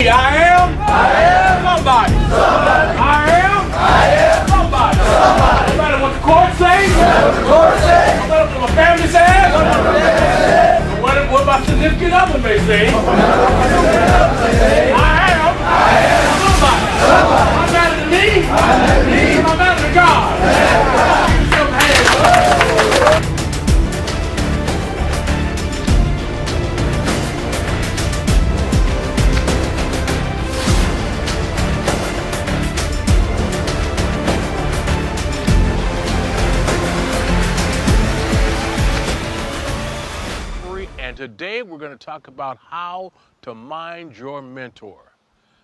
I am somebody. I am somebody. No matter what the court says, no matter what my family says, no matter what my significant other may say, I am somebody. I'm better than me, and I'm better than God. Give me some hands. And today we're going to talk about how to mind your mentor.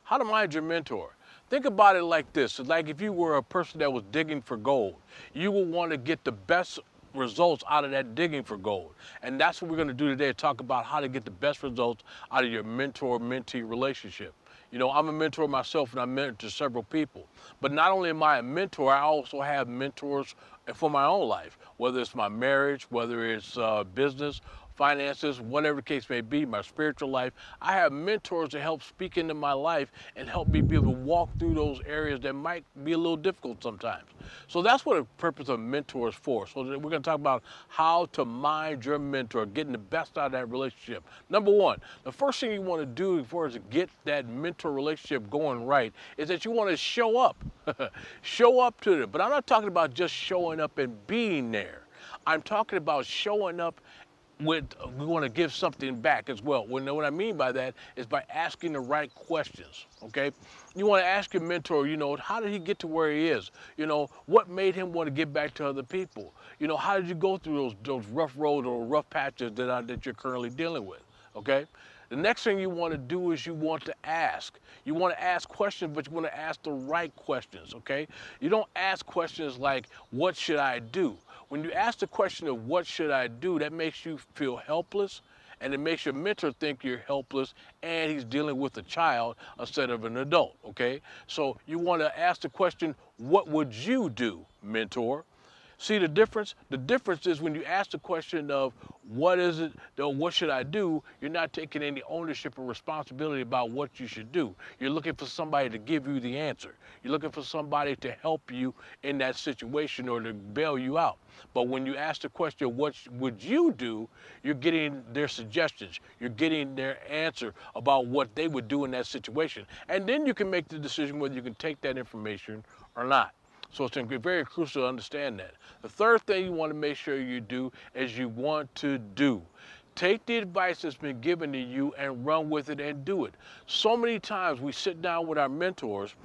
How to mind your mentor. Think about it like this. It's like if you were a person that was digging for gold, you will want to get the best results out of that digging for gold. And that's what we're going to do today, talk about how to get the best results out of your mentor-mentee relationship. You know, I'm a mentor myself and I mentor several people. But not only am I a mentor, I also have mentors for my own life, whether it's my marriage, whether it's business, finances, whatever the case may be, my spiritual life. I have mentors to help speak into my life and help me be able to walk through those areas that might be a little difficult sometimes. So that's what the purpose of mentor is for. So we're going to talk about how to mind your mentor, getting the best out of that relationship. Number one, the first thing you want to do before to get that mentor relationship going right is that you want to show up. Show up to them. But I'm not talking about just showing up and being there. I'm talking about showing up we want to give something back as well. What I mean by that is by asking the right questions, okay? You want to ask your mentor, you know, how did he get to where he is? You know, what made him want to give back to other people? You know, how did you go through those rough roads or rough patches that you're currently dealing with, okay? The next thing you want to do is you want to ask. You want to ask questions, but you want to ask the right questions, okay? You don't ask questions like, what should I do? When you ask the question of what should I do, that makes you feel helpless, and it makes your mentor think you're helpless and he's dealing with a child instead of an adult, okay? So you want to ask the question, what would you do, mentor? See the difference? The difference is when you ask the question of what is it, what should I do, you're not taking any ownership or responsibility about what you should do. You're looking for somebody to give you the answer. You're looking for somebody to help you in that situation or to bail you out. But when you ask the question, what would you do, you're getting their suggestions. You're getting their answer about what they would do in that situation. And then you can make the decision whether you can take that information or not. So it's very crucial to understand that. The third thing you want to make sure you do is you want to do. Take the advice that's been given to you and run with it and do it. So many times we sit down with our mentors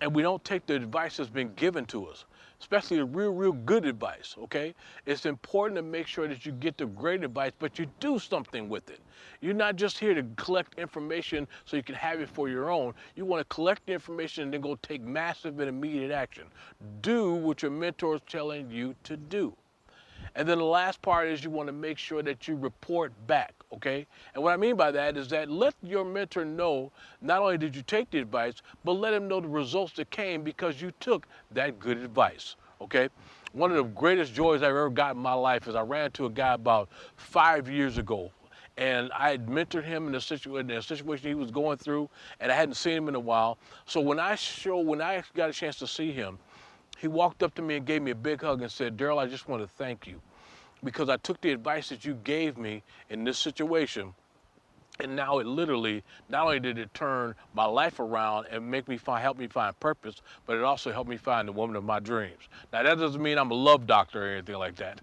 and we don't take the advice that's been given to us, especially the real good advice, okay? It's important to make sure that you get the great advice, but you do something with it. You're not just here to collect information so you can have it for your own. You want to collect the information and then go take massive and immediate action. Do what your mentor is telling you to do. And then the last part is you want to make sure that you report back, okay? And what I mean by that is that let your mentor know not only did you take the advice, but let him know the results that came because you took that good advice, okay? One of the greatest joys I've ever got in my life is I ran into a guy about 5 years ago. And I had mentored him in a situation he was going through, and I hadn't seen him in a while. So when I got a chance to see him, he walked up to me and gave me a big hug and said, Daryl, I just want to thank you because I took the advice that you gave me in this situation. And now it literally, not only did it turn my life around and help me find purpose, but it also helped me find the woman of my dreams. Now that doesn't mean I'm a love doctor or anything like that.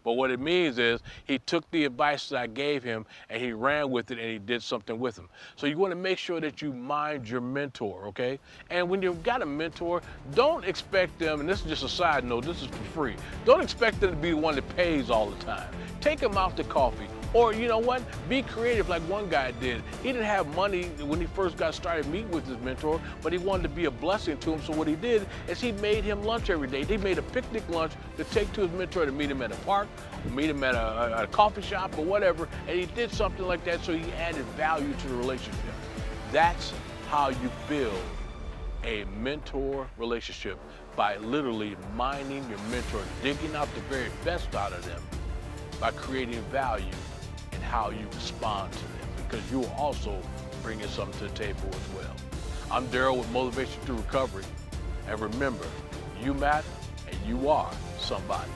But what it means is he took the advice that I gave him and he ran with it and he did something with him. So you want to make sure that you mind your mentor, okay? And when you've got a mentor, don't expect them, and this is just a side note, this is for free. Don't expect them to be the one that pays all the time. Take them out to coffee. Or you know what, be creative like one guy did. He didn't have money when he first got started meeting with his mentor, but he wanted to be a blessing to him. So what he did is he made him lunch every day. He made a picnic lunch to take to his mentor to meet him at a park, or meet him at a coffee shop or whatever. And he did something like that so he added value to the relationship. That's how you build a mentor relationship, by literally minding your mentor, digging out the very best out of them by creating value in how you respond to them, because you are also bringing something to the table as well. I'm Daryl with Motivation Through Recovery. And remember, you matter and you are somebody.